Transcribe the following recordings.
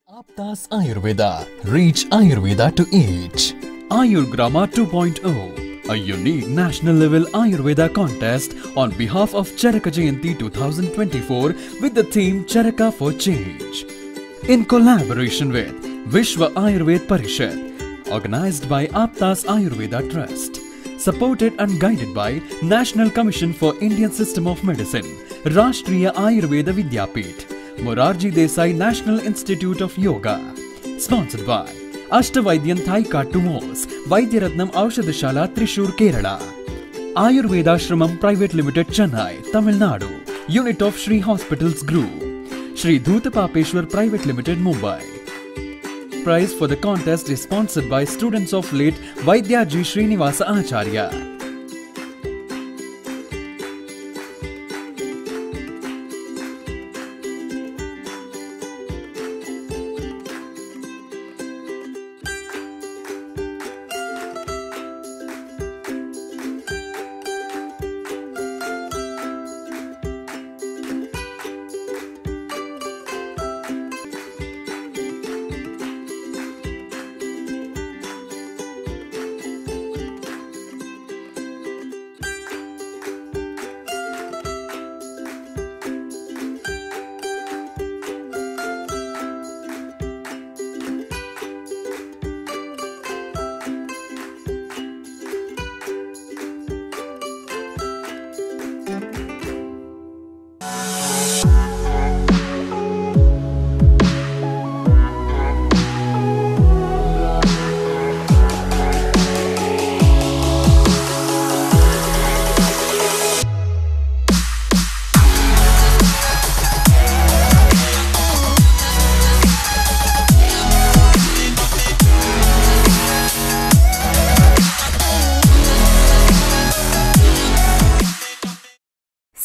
Aptas Ayurveda. Reach Ayurveda to each. Ayurgrama 2.0, a unique national level Ayurveda contest on behalf of Charaka Jayanti 2024 with the theme Charaka for Change. In collaboration with Vishwa Ayurved Parishad, organized by Aptas Ayurveda Trust, supported and guided by National Commission for Indian System of Medicine, Rashtriya Ayurveda Vidyapith, Morarji Desai National Institute of Yoga. Sponsored by Ashtavaidyan Thai Kattumos, Vaidyaratnam Aushadashala Thrissur, Kerala. Ayurveda Shramam Private Limited, Chennai, Tamil Nadu. Unit of Shri Hospitals Group. Shri Dhutapapeshwar Private Limited, Mumbai. Prize for the contest is sponsored by students of late Vaidyaji Srinivasa Acharya.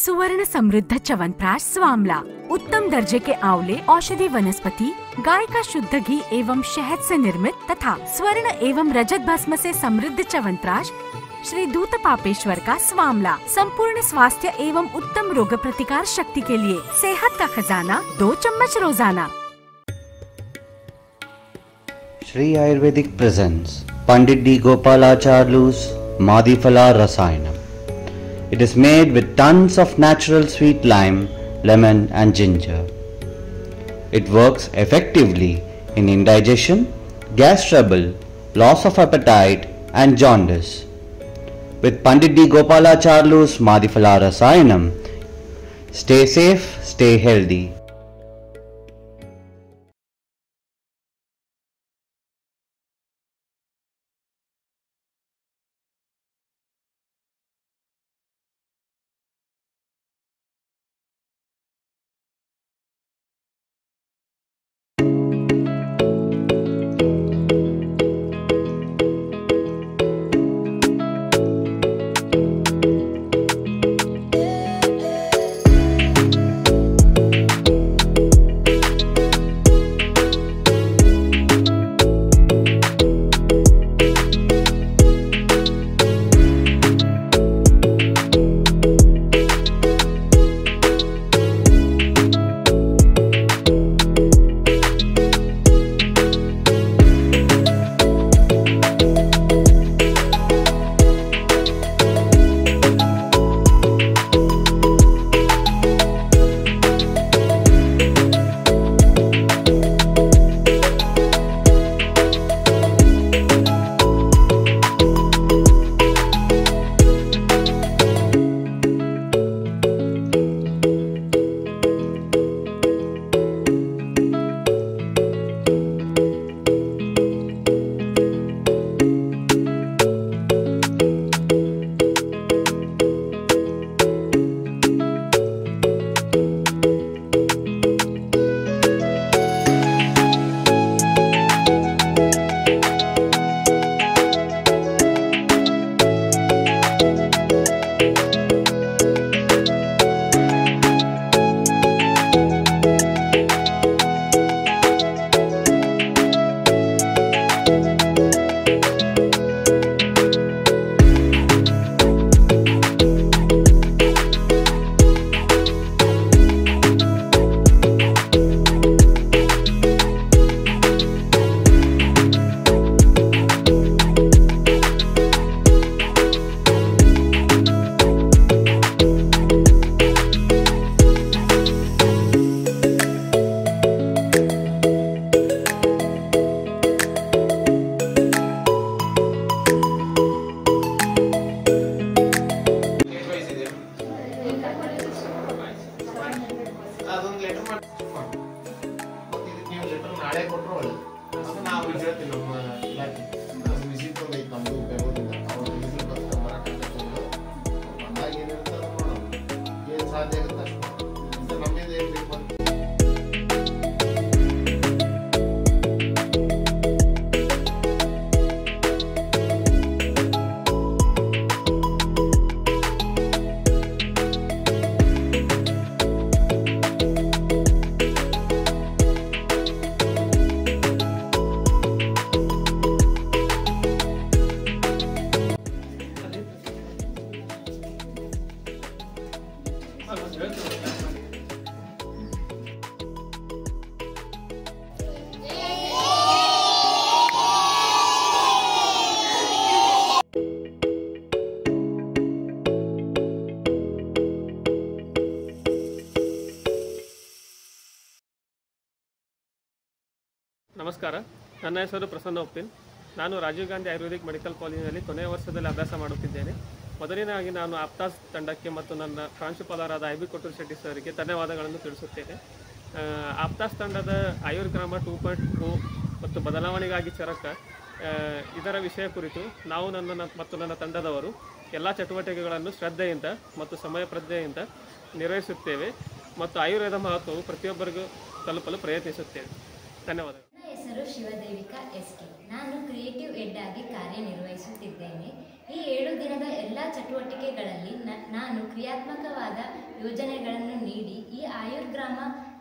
सुवर्ण समृद्ध च्यवनप्राश स्वामला उत्तम दर्जे के आंवले औषधि वनस्पति, गाय का शुद्ध घी एवं शहद से निर्मित तथा स्वर्ण एवं रजत भस्म से समृद्ध च्यवनप्राश श्री धूतपापेश्वर का स्वामला संपूर्ण स्वास्थ्य एवं उत्तम रोग प्रतिकार शक्ति के लिए सेहत का खजाना 2 चम्मच रोजाना। Shri Ayurvedic presents Pandit D. Gopalacharlu's Madhifala Rasayanam. It is made with tons of natural sweet lime, lemon and ginger. It works effectively in indigestion, gas trouble, loss of appetite and jaundice. With Pandit D. Gopalacharlu's Madhifala Rasayanam, stay safe, stay healthy. ನಾಳೆ ಕೊಟ್ಟರು ಒಳ್ಳೆ ಅಂತ ನಾವು ಹೇಳ್ತೀವಿ. ನಮ್ಮ ಇಲಾಖೆ visit ಬಂದೈತೆ ನಮ್ಮದು ಬೆಂಗಳೂರಿಂದ. ಅವ್ರು ವಿಸಿಟ್ ಬರ್ತಾರೆ ಮಾರಾಟ ಬಂದಾಗ ಏನಿರುತ್ತೆ ಅದು ನೋಡೋದು, ಏನು ಸಾಧ್ಯ ಆಗುತ್ತೆ ಅಷ್ಟು ನಮ್ಮಿಂದ ಏನು ಬೇಕು ಅಂತ. ನಮಸ್ಕಾರ, ನನ್ನ ಹೆಸರು ಪ್ರಸನ್ನ ಉಪ್ಪಿನ್. ನಾನು ರಾಜೀವ್ ಗಾಂಧಿ ಆಯುರ್ವೇದಿಕ್ ಮೆಡಿಕಲ್ ಕಾಲೇಜಿನಲ್ಲಿ ಕೊನೆಯ ವರ್ಷದಲ್ಲಿ ಅಭ್ಯಾಸ ಮಾಡುತ್ತಿದ್ದೇನೆ. ಮೊದಲಿನಾಗಿ ನಾನು ಆಪ್ತಾಸ್ ತಂಡಕ್ಕೆ ಮತ್ತು ನನ್ನ ಪ್ರಾಂಶುಪಾಲರಾದ ಐ ಬಿ ಕೊಟ್ಟೂರು ಶೆಟ್ಟಿ ಸರ್ಗೆ ಧನ್ಯವಾದಗಳನ್ನು ತಿಳಿಸುತ್ತೇನೆ. ಆಪ್ತಾಸ್ ತಂಡದ ಆಯುರ್ಗ್ರಾಮ 2.0 ಮತ್ತು ಬದಲಾವಣೆಗಾಗಿ ಚರಕ ಇದರ ವಿಷಯ ಕುರಿತು ನಾವು ನನ್ನ ತಂಡದವರು ಎಲ್ಲ ಚಟುವಟಿಕೆಗಳನ್ನು ಶ್ರದ್ಧೆಯಿಂದ ಮತ್ತು ಸಮಯ ಪ್ರಜ್ಞೆಯಿಂದ ನಿರ್ವಹಿಸುತ್ತೇವೆ ಮತ್ತು ಆಯುರ್ವೇದ ಮಹತ್ವವು ಪ್ರತಿಯೊಬ್ಬರಿಗೂ ತಲುಪಲು ಪ್ರಯತ್ನಿಸುತ್ತೇವೆ. ಧನ್ಯವಾದಗಳು. ನನ್ನ ಹೆಸರು ಶಿವದೇವಿಕಾ ಎಸ್ಕೆ. ನಾನು ಕ್ರಿಯೇಟಿವ್ ಹೆಡ್ ಆಗಿ ಕಾರ್ಯನಿರ್ವಹಿಸುತ್ತಿದ್ದೇನೆ. ಈ 7 ದಿನದ ಎಲ್ಲ ಚಟುವಟಿಕೆಗಳಲ್ಲಿ ನಾನು ಕ್ರಿಯಾತ್ಮಕವಾದ ಯೋಜನೆಗಳನ್ನು ನೀಡಿ ಈ ಆಯುರ್ಗ್ರಾಮ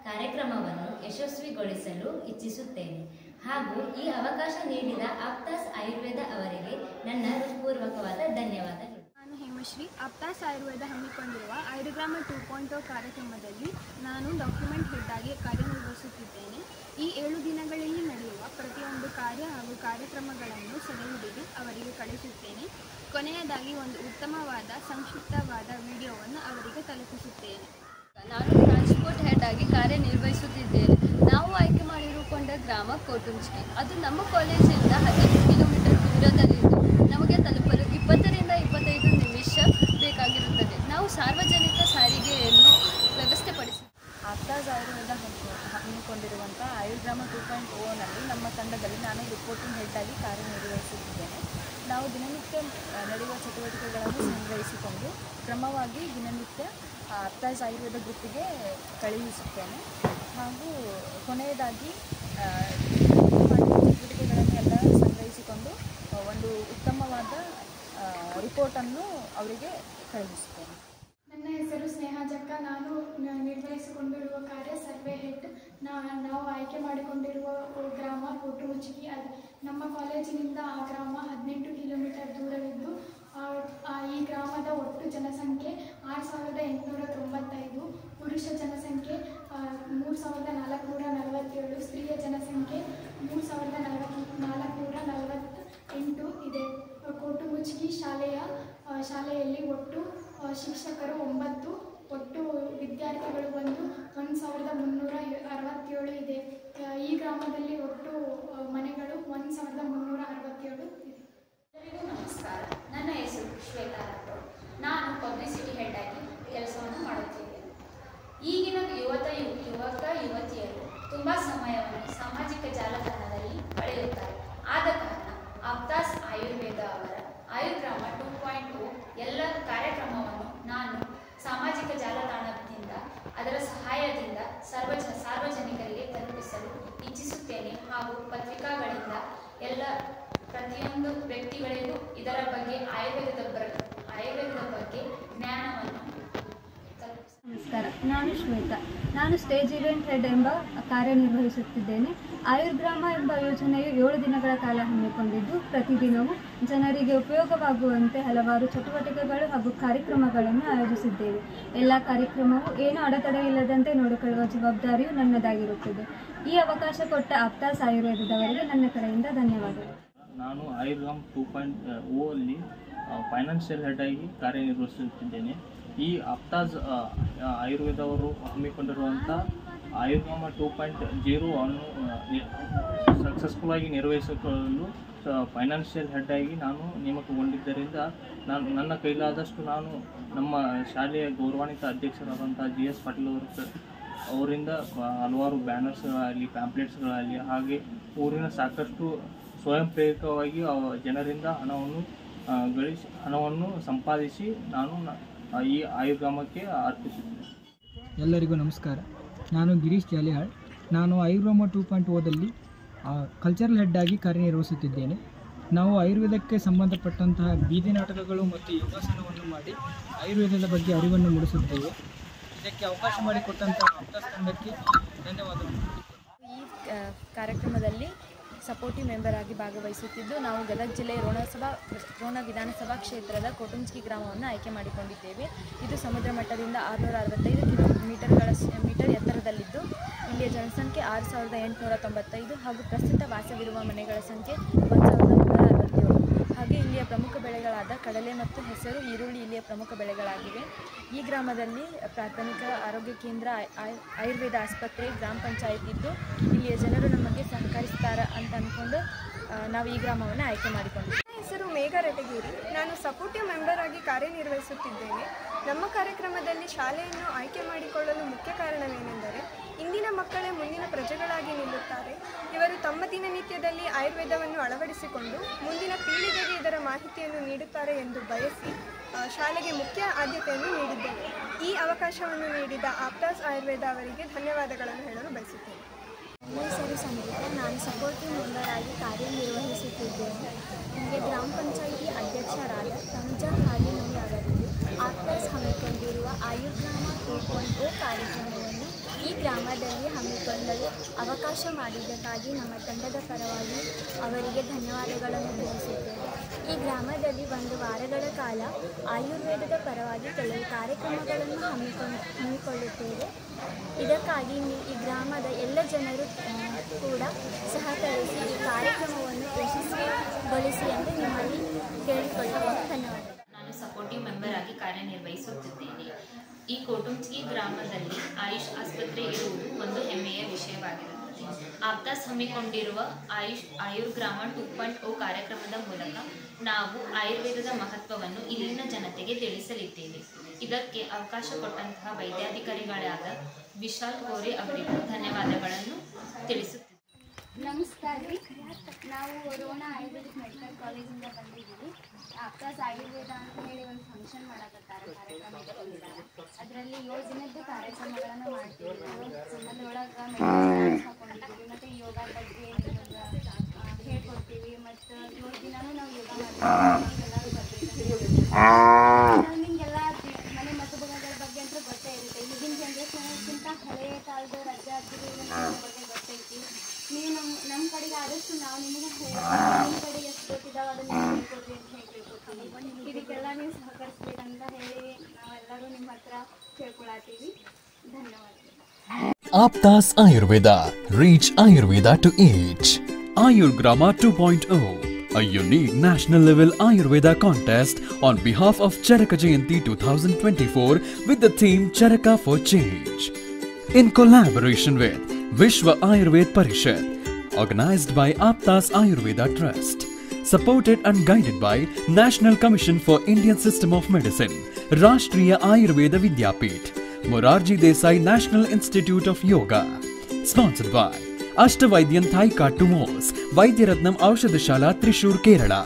ಕಾರ್ಯಕ್ರಮವನ್ನು ಯಶಸ್ವಿಗೊಳಿಸಲು ಇಚ್ಛಿಸುತ್ತೇನೆ ಹಾಗೂ ಈ ಅವಕಾಶ ನೀಡಿದ ಆಪ್ತಾಸ್ ಆಯುರ್ವೇದ ಅವರಿಗೆ ನನ್ನ ಹೃತ್ಪೂರ್ವಕವಾದ ಧನ್ಯವಾದಗಳು. ನಾನು ಹೇಮಶ್ರೀ. ಆಪ್ತಾಸ್ ಆಯುರ್ವೇದ ಹಮ್ಮಿಕೊಂಡಿರುವ ಆಯುರ್ಗ್ರಾಮ 2.0 ಕಾರ್ಯಕ್ರಮದಲ್ಲಿ ನಾನು ಡಾಕ್ಯುಮೆಂಟ್ ಹೆಡ್ ಆಗಿ ಕಾರ್ಯನಿರ್ವಹಿಸುತ್ತಿದ್ದೇನೆ. ಈ 7 ದಿನಗಳಲ್ಲಿ ನಡೆಯುವ ಪ್ರತಿಯೊಂದು ಕಾರ್ಯ ಹಾಗೂ ಕಾರ್ಯಕ್ರಮಗಳನ್ನು ಸೆರೆಹಿಡಿದು ಅವರಿಗೆ ಕಳಿಸುತ್ತೇನೆ. ಕೊನೆಯದಾಗಿ ಒಂದು ಉತ್ತಮವಾದ ಸಂಕ್ಷಿಪ್ತವಾದ ವಿಡಿಯೋವನ್ನು ಅವರಿಗೆ ತಲುಪಿಸುತ್ತೇನೆ. ನಾನು ಟ್ರಾನ್ಸ್ಪೋರ್ಟ್ ಹೆಡ್ ಆಗಿ ಕಾರ್ಯನಿರ್ವಹಿಸುತ್ತಿದ್ದೇನೆ. ನಾವು ಆಯ್ಕೆ ಮಾಡಿರುಕೊಂಡ ಗ್ರಾಮ ಕೋಟುಂಚ್ಗಿ. ಅದು ನಮ್ಮ ಕಾಲೇಜಿಂದ 15 ಕಿಲೋಮೀಟರ್ ದೂರದಲ್ಲಿದ್ದು ನಮಗೆ ತಲುಪಲು 20 ರಿಂದ 25 ನಿಮಿಷ ಬೇಕಾಗಿರುತ್ತದೆ. ನಾವು ಸಾರ್ವಜನಿಕ ಸಾರಿಗೆಯನ್ನು ವ್ಯವಸ್ಥೆಪಡಿಸಿ ಆಪ್ತಾಸ್ ಆಯುರ್ವೇದ ಹಮ್ಮಿಕೊಂಡಿರುವಂಥ ಆಯುರ್ಗ್ರಾಮ 2.0ನಲ್ಲಿ ನಮ್ಮ ತಂಡದಲ್ಲಿ ನಾನು ರಿಪೋರ್ಟಿಂಗ್ ಹೆಡ್ ಆಗಿ ಕಾರ್ಯನಿರ್ವಹಿಸುತ್ತಿದ್ದೇನೆ. ನಾವು ದಿನನಿತ್ಯ ನಡೆಯುವ ಚಟುವಟಿಕೆಗಳನ್ನು ಸಂಗ್ರಹಿಸಿಕೊಂಡು ಕ್ರಮವಾಗಿ ದಿನನಿತ್ಯ ಆಪ್ತಾಸ್ ಆಯುರ್ವೇದ ಗ್ರೂಪಿಗೆ ಕಳುಹಿಸುತ್ತೇನೆ ಹಾಗೂ ಕೊನೆಯದಾಗಿ ಚಟುವಟಿಕೆಗಳನ್ನೆಲ್ಲ ಸಂಗ್ರಹಿಸಿಕೊಂಡು ಒಂದು ಉತ್ತಮವಾದ ರಿಪೋರ್ಟನ್ನು ಅವರಿಗೆ ಕಳುಹಿಸುತ್ತೇನೆ. ನನ್ನ ಹೆಸರು ಸ್ನೇಹಾ ಜಕ್ಕ. ನಾನು ನಿರ್ವಹಿಸಿಕೊಂಡಿರುವ ಕಾರ್ಯ ಸರ್ವೆ ಹೆಡ್. ನಾವು ಆಯ್ಕೆ ಮಾಡಿಕೊಂಡಿರುವ ಗ್ರಾಮ ಕೋಟುಮುಚ್ಗಿ. ನಮ್ಮ ಕಾಲೇಜಿನಿಂದ ಆ ಗ್ರಾಮ 18 ಕಿಲೋಮೀಟರ್ ದೂರವಿದ್ದು ಈ ಗ್ರಾಮದ ಒಟ್ಟು ಜನಸಂಖ್ಯೆ 6895, ಪುರುಷ ಜನಸಂಖ್ಯೆ 3447, ಸ್ತ್ರೀಯ ಜನಸಂಖ್ಯೆ 3448 ಇದೆ. ಕೋಟುಮುಚ್ಗಿ ಶಾಲೆಯಲ್ಲಿ ಒಟ್ಟು ಶಿಕ್ಷಕರು 9, ಒಟ್ಟು ವಿದ್ಯಾರ್ಥಿಗಳು ಬಂದು 1367 ಇದೆ. ಈ ಗ್ರಾಮದಲ್ಲಿ ಒಟ್ಟು ಮನೆಗಳು 1367 ಇದೆ. ಎಲ್ಲರಿಗೂ ನಮಸ್ಕಾರ. ನನ್ನ ಹೆಸರು ಶ್ವೇತಾ ರಾಠೋಡ್. ನಾನು ಪಬ್ಲಿಸಿಟಿ ಹೆಡ್ ಆಗಿ ಕೆಲಸವನ್ನು ಮಾಡುತ್ತಿದ್ದೇನೆ. ಈಗಿನ ಯುವತಿಯರು ತುಂಬ ಸಮಯವನ್ನು ಸಾಮಾಜಿಕ ಜಾಲತಾಣದಲ್ಲಿ ಕಳೆಯುತ್ತಾರೆ. ಆದ ಕಾರಣ ಆಪ್ತಾಸ್ ಆಯುರ್ವೇದ ಅವರ ಆಯುರ್ಗ್ರಾಮ 2.0 ಎಲ್ಲ ಕಾರ್ಯಕ್ರಮವನ್ನು ನಾನು ಸಾಮಾಜಿಕ ಜಾಲತಾಣದಿಂದ ಅದರ ಸಹಾಯದಿಂದ ಸಾರ್ವಜನಿಕರಿಗೆ ತಲುಪಿಸಲು ಇಚ್ಛಿಸುತ್ತೇನೆ ಹಾಗೂ ಪತ್ರಿಕಾಗಳಿಂದ ಪ್ರತಿಯೊಂದು ವ್ಯಕ್ತಿಗಳಿಗೂ ಇದರ ಬಗ್ಗೆ ಆಯುರ್ವೇದದ ಬಗ್ಗೆ ಜ್ಞಾನವನ್ನು ನಮಸ್ಕಾರ, ನಾನು ಶ್ವೇತಾ. ನಾನು ಸ್ಟೇಜ್ ಇವೆಂಟ್ ಹೆಡ್ ಎಂಬ ಕಾರ್ಯನಿರ್ವಹಿಸುತ್ತಿದ್ದೇನೆ. ಆಯುರ್ಗ್ರಾಮ ಎಂಬ ಯೋಜನೆಯು 7 ದಿನಗಳ ಕಾಲ ಹಮ್ಮಿಕೊಂಡಿದ್ದು ಪ್ರತಿದಿನವೂ ಜನರಿಗೆ ಉಪಯೋಗವಾಗುವಂತೆ ಹಲವಾರು ಚಟುವಟಿಕೆಗಳು ಹಾಗೂ ಕಾರ್ಯಕ್ರಮಗಳನ್ನು ಆಯೋಜಿಸಿದ್ದೇವೆ. ಎಲ್ಲ ಕಾರ್ಯಕ್ರಮವು ಏನೂ ಅಡೆತಡೆ ಇಲ್ಲದಂತೆ ನೋಡಿಕೊಳ್ಳುವ ಜವಾಬ್ದಾರಿಯು ನನ್ನದಾಗಿರುತ್ತದೆ. ಈ ಅವಕಾಶ ಕೊಟ್ಟ ಆಪ್ತಾಸ್ ಆಯುರ್ವೇದದವರಿಗೆ ನನ್ನ ಕಡೆಯಿಂದ ಧನ್ಯವಾದಗಳು. ನಾನು ಆಯುರ್ಗ್ರಾಮ 2.0 ಅಲ್ಲಿ ಫೈನಾನ್ಷಿಯಲ್ ಹೆಡ್ ಆಗಿ ಕಾರ್ಯನಿರ್ವಹಿಸುತ್ತಿದ್ದೇನೆ. ಈ ಆಪ್ತಾಸ್ ಆಯುರ್ವೇದವರು ಹಮ್ಮಿಕೊಂಡಿರುವಂಥ ಆಯುರ್ಗ್ರಾಮ 2.0 ಅನ್ನು ಸಕ್ಸಸ್ಫುಲ್ ಆಗಿ ನಿರ್ವಹಿಸಿಕೊಳ್ಳಲು ಫೈನಾನ್ಷಿಯಲ್ ಹೆಡ್ ಆಗಿ ನಾನು ನೇಮಕಗೊಂಡಿದ್ದರಿಂದ ನನ್ನ ಕೈಲಾದಷ್ಟು ನಾನು ನಮ್ಮ ಶಾಲೆಯ ಗೌರವಾನ್ವಿತ ಅಧ್ಯಕ್ಷರಾದಂಥ GS ಪಾಟೀಲ್ ಅವರ ಅವರಿಂದ ಹಲವಾರು ಬ್ಯಾನರ್ಸ್ಗಳಾಗಲಿ ಪ್ಯಾಂಪ್ಲೆಟ್ಸ್ಗಳಾಗಲಿ ಹಾಗೆ ಊರಿನ ಸಾಕಷ್ಟು ಸ್ವಯಂ ಪ್ರೇರಿತವಾಗಿ ಜನರಿಂದ ಹಣವನ್ನು ಸಂಪಾದಿಸಿ ನಾನು ಈ ಆಯುರ್ಗ್ರಾಮಕ್ಕೆ ಅರ್ಪಿಸುತ್ತೇನೆ. ಎಲ್ಲರಿಗೂ ನಮಸ್ಕಾರ. ನಾನು ಗಿರೀಶ್ ಜಾಲಿಹಾಳ್. ನಾನು ಆಯುರ್ಗ್ರಾಮ 2.0ದಲ್ಲಿ ಕಲ್ಚರಲ್ ಹೆಡ್ ಆಗಿ ಕಾರ್ಯನಿರ್ವಹಿಸುತ್ತಿದ್ದೇನೆ. ನಾವು ಆಯುರ್ವೇದಕ್ಕೆ ಸಂಬಂಧಪಟ್ಟಂತಹ ಬೀದಿ ನಾಟಕಗಳು ಮತ್ತು ಯೋಗಾಸನವನ್ನು ಮಾಡಿ ಆಯುರ್ವೇದದ ಬಗ್ಗೆ ಅರಿವನ್ನು ಮೂಡಿಸುತ್ತೇವೆ. ಇದಕ್ಕೆ ಅವಕಾಶ ಮಾಡಿಕೊಟ್ಟಂತಹ ಆಪ್ತಾಸ್ ತಂಡಕ್ಕೆ ಧನ್ಯವಾದಗಳು. ಈ ಕಾರ್ಯಕ್ರಮದಲ್ಲಿ ಸಪೋರ್ಟಿವ್ ಮೆಂಬರ್ ಆಗಿ ಭಾಗವಹಿಸುತ್ತಿದ್ದು ನಾವು ಗದಗ ಜಿಲ್ಲೆಯ ರೋಣ ವಿಧಾನಸಭಾ ಕ್ಷೇತ್ರದ ಕೋಟುಂಚಗಿ ಗ್ರಾಮವನ್ನು ಆಯ್ಕೆ ಮಾಡಿಕೊಂಡಿದ್ದೇವೆ. ಇದು ಸಮುದ್ರ ಮಟ್ಟದಿಂದ 665 ಮೀಟರ್ ಎತ್ತರದಲ್ಲಿದ್ದು ಇಲ್ಲಿಯ ಜನಸಂಖ್ಯೆ 6895 ಹಾಗೂ ಪ್ರಸ್ತುತ ವಾಸವಿರುವ ಮನೆಗಳ ಸಂಖ್ಯೆ 1367. ಹಾಗೆ ಇಲ್ಲಿಯ ಪ್ರಮುಖ ಬೆಳೆಗಳಾದ ಕಡಲೆ ಮತ್ತು ಹೆಸರು, ಈರುಳ್ಳಿ ಇಲ್ಲಿಯ ಪ್ರಮುಖ ಬೆಳೆಗಳಾಗಿವೆ. ಈ ಗ್ರಾಮದಲ್ಲಿ ಪ್ರಾಥಮಿಕ ಆರೋಗ್ಯ ಕೇಂದ್ರ, ಆಯುರ್ವೇದ ಆಸ್ಪತ್ರೆ, ಗ್ರಾಮ ಪಂಚಾಯತ್ ಇದ್ದು ಇಲ್ಲಿಯ ಜನರು ನಮಗೆ ಸಹಕರಿಸ್ತಾರೆ ಅಂತ ಅಂದ್ಕೊಂಡು ನಾವು ಈ ಗ್ರಾಮವನ್ನು ಆಯ್ಕೆ ಮಾಡಿಕೊಂಡಿದ್ದೇವೆ. ನನ್ನ ಹೆಸರು ಮೇಘ ರೆಟಗೇರಿ. ನಾನು ಸಪೋರ್ಟಿವ್ ಮೆಂಬರ್ ಆಗಿ ಕಾರ್ಯನಿರ್ವಹಿಸುತ್ತಿದ್ದೇನೆ. ನಮ್ಮ ಕಾರ್ಯಕ್ರಮದಲ್ಲಿ ಶಾಲೆಯನ್ನು ಆಯ್ಕೆ ಮಾಡಿಕೊಳ್ಳಲು ಮುಖ್ಯ ಕಾರಣವೇನೆಂದರೆ ಇಂದಿನ ಮಕ್ಕಳೇ ಮುಂದಿನ ಪ್ರಜೆಗಳಾಗಿ ನಿಲ್ಲುತ್ತಾರೆ. ಇವರು ತಮ್ಮ ದಿನನಿತ್ಯದಲ್ಲಿ ಆಯುರ್ವೇದವನ್ನು ಅಳವಡಿಸಿಕೊಂಡು ಮುಂದಿನ ಪೀಳಿಗೆಗೆ ಇದರ ಮಾಹಿತಿಯನ್ನು ನೀಡುತ್ತಾರೆ ಎಂದು ಬಯಸಿ ಶಾಲೆಗೆ ಮುಖ್ಯ ಆದ್ಯತೆಯನ್ನು ನೀಡಿದ್ದೇವೆ. ಈ ಅವಕಾಶವನ್ನು ನೀಡಿದ ಆಪ್ತಾಸ್ ಆಯುರ್ವೇದ ಅವರಿಗೆ ಧನ್ಯವಾದಗಳನ್ನು ಹೇಳಲು ಬಯಸುತ್ತೇನೆ. ನನ್ನ ಹೆಸರು ಸಂಗೀತ. ನಾನು ಸಪೋರ್ಟಿವ್ ಮೆಂಬರ್ ಆಗಿ ಕಾರ್ಯನಿರ್ವಹಿಸುತ್ತಿದ್ದೇನೆ. ನನಗೆ ಗ್ರಾಮ ಪಂಚಾಯಿತಿ ಅಧ್ಯಕ್ಷರಾದ ತನುಜಾ ಹಾಲಿನೋಯಿ ಅವರಿಗೆ ಆಪ್ತಾಸ್ ಹಮ್ಮಿಕೊಂಡಿರುವ ಆಯುರ್ಗ್ರಾಮ 2.0 ಕಾರ್ಯಕ್ರಮವನ್ನು ಈ ಗ್ರಾಮದಲ್ಲಿ ಹಮ್ಮಿಕೊಳ್ಳಲು ಅವಕಾಶ ಮಾಡಿದ್ದಕ್ಕಾಗಿ ನಮ್ಮ ತಂಡದ ಪರವಾಗಿ ಅವರಿಗೆ ಧನ್ಯವಾದಗಳನ್ನು ತಿಳಿಸುತ್ತೇವೆ. ಈ ಗ್ರಾಮದಲ್ಲಿ 1 ವಾರಗಳ ಕಾಲ ಆಯುರ್ವೇದದ ಪರವಾಗಿ ಕೆಲವು ಕಾರ್ಯಕ್ರಮಗಳನ್ನು ಹಮ್ಮಿಕೊಳ್ಳುತ್ತೇವೆ. ಇದಕ್ಕಾಗಿ ಈ ಗ್ರಾಮದ ಎಲ್ಲ ಜನರು ಕೂಡ ಸಹಕರಿಸಿ ಈ ಕಾರ್ಯಕ್ರಮವನ್ನು ಯಶಸ್ವಿಗೊಳಿಸಿ ಎಂದು ನಿಮ್ಮಲ್ಲಿ ಕೇಳಿಕೊಳ್ಳಬಹುದು. ಧನ್ಯವಾದ. ನಾನು ಸಪೋರ್ಟಿವ್ ಮೆಂಬರ್ ಆಗಿ ಕಾರ್ಯನಿರ್ವಹಿಸುತ್ತಿದ್ದೇನೆ. ಈ ಕೋಟುಂಚಗಿ ಗ್ರಾಮದಲ್ಲಿ ಆಯುಷ್ ಆಸ್ಪತ್ರೆ ಇರುವುದು ಒಂದು ಹೆಮ್ಮೆಯ ವಿಷಯವಾಗಿರುತ್ತದೆ. ಆಪ್ತಾಸ್ ಹಮ್ಮಿಕೊಂಡಿರುವ ಆಯುರ್ಗ್ರಾಮ 2.0 ಕಾರ್ಯಕ್ರಮದ ಮೂಲಕ ನಾವು ಆಯುರ್ವೇದದ ಮಹತ್ವವನ್ನು ಇಲ್ಲಿನ ಜನತೆಗೆ ತಿಳಿಸಲಿದ್ದೇವೆ. ಇದಕ್ಕೆ ಅವಕಾಶ ಕೊಟ್ಟಂತಹ ವೈದ್ಯಾಧಿಕಾರಿಗಳಾದ ವಿಶಾಲ್ ಕೋರೆ ಅವರಿಗೂ ಧನ್ಯವಾದಗಳನ್ನು ತಿಳಿಸುತ್ತೇವೆ. ನಮಸ್ಕಾರ ರೀ. ನಾವು ರೋಣ ಆಯುರ್ವೇದಿಕ್ ಮೆಡಿಕಲ್ ಕಾಲೇಜಿಂದ ಬಂದಿದ್ದೀವಿ. ಆಪ್ತಾಸ್ ಆಯುರ್ವೇದ ಅಂತ ಹೇಳಿ ಒಂದು ಫಂಕ್ಷನ್ ಮಾಡಕತ್ತಾರೆ, ಕಾರ್ಯಕ್ರಮ ಇಟ್ಕೊಂಡಿದ್ದಾರೆ. ಅದರಲ್ಲಿ 7 ದಿನದ್ದು ಕಾರ್ಯಕ್ರಮಗಳನ್ನು ಮಾಡ್ತೀವಿ. ಅದರೊಳಗೆ ಮೆಡಿಕಲ್ ಹಾಕೊಂಡಿದ್ದೀವಿ ಮತ್ತು ಯೋಗ ಬಗ್ಗೆ ಹೇಳ್ಕೊಡ್ತೀವಿ. ಮತ್ತು 7 ದಿನವೂ ನಾವು ಯೋಗ ಮಾಡ್ತೀವಿ. ಎಲ್ಲರೂ ಬರ್ಬೇಕು. ನಿಮಗೆಲ್ಲ ಮನೆ ಮಸುಬುಗಳ ಬಗ್ಗೆ ಅಂತ ಗೊತ್ತೇ ಇರುತ್ತೆ. ಈಗಿನ ಜನ್ರೇಷನ್ಗಿಂತ ಹಳೆಯ ಕಾಲದ ಅಜ್ಜ ಅಜ್ಜಿಗಳ ಬಗ್ಗೆ ಗೊತ್ತೈತಿ. ನೀವು ನಮ್ಮ ಕಡೆಗೆ ಆದಷ್ಟು ನಾವು ನಿಮಗೆ ನಿಮ್ಮ ಕಡೆಗೆ ಎಷ್ಟು ಗೊತ್ತಿದ್ದಾವೆ ಅದನ್ನು ಹೇಳ್ಕೊಡ್ರಿ ಅಂತ ಹೇಳ್ಕೊಡ್ತೀವಿ. ಇದಕ್ಕೆಲ್ಲ ನೀವು ಸಹಕರಿಸ್ಬೇಕಂತ ಹೇಳಿ ನಾವೆಲ್ಲರೂ ನಿಮ್ಮ ಹತ್ರ ಕೇಳ್ಕೊಳತ್ತೀವಿ. ಧನ್ಯವಾದಗಳು. Aptas Ayurveda. Reach Ayurveda to each. Ayurgrama 2.0, a unique national level Ayurveda contest on behalf of Charaka Jayanti 2024 with the theme Charaka for Change. In collaboration with Vishwa Ayurved Parishad, organized by Aptas Ayurveda Trust, supported and guided by National Commission for Indian System of Medicine, Rashtriya Ayurveda Vidyapith, Morarji Desai National Institute of Yoga, sponsored by Ashtavaidyan Thai Kattumos, Vaidyaratnam Aushadashala Trishur, Kerala,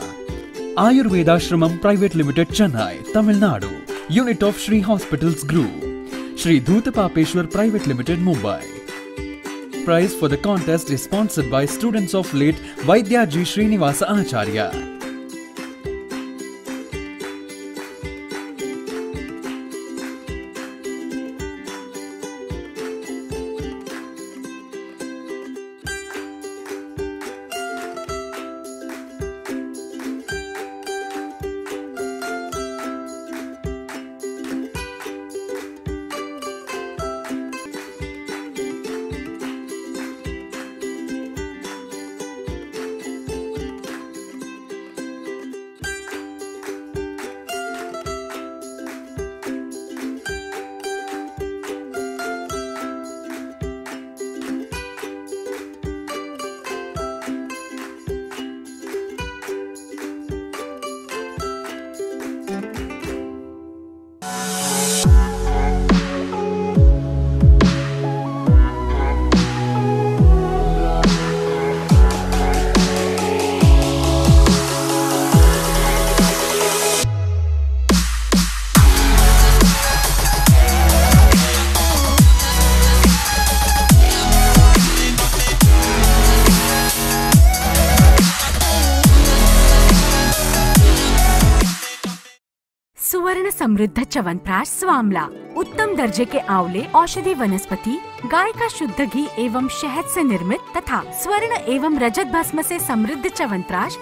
Ayurveda Shramam Private Limited, Chennai, Tamil Nadu, unit of Shri Hospitals Group, Shri Dhutapapeshwar Private Limited, Mumbai. Prize for the contest is sponsored by students of late Vaidyaji Srinivasa Acharya. स्वर्ण समृद्ध च्यवनप्राश स्वामला, उत्तम दर्जे के आंवले औषधि वनस्पति, गाय का शुद्ध घी एवं शहद से निर्मित तथा स्वर्ण एवं रजत भस्म से समृद्ध च्यवनप्राश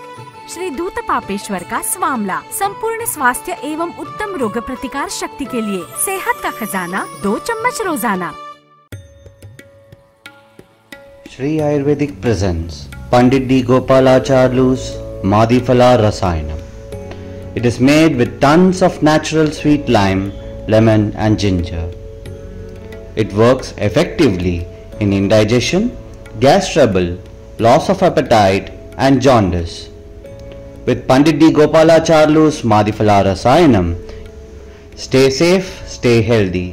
श्री दूत पापेश्वर का स्वामला, संपूर्ण स्वास्थ्य एवं उत्तम रोग प्रतिकार शक्ति के लिए सेहत का खजाना, 2 चम्मच रोजाना। Shri Ayurvedic presents Pandit D. Gopalacharlu's Madhifala Rasayanam. It is made with tons of natural sweet lime, lemon and ginger. It works effectively in indigestion, gas trouble, loss of appetite and jaundice. With Pandit D. Gopalacharlu's Madhifala Rasayanam, stay safe, stay healthy.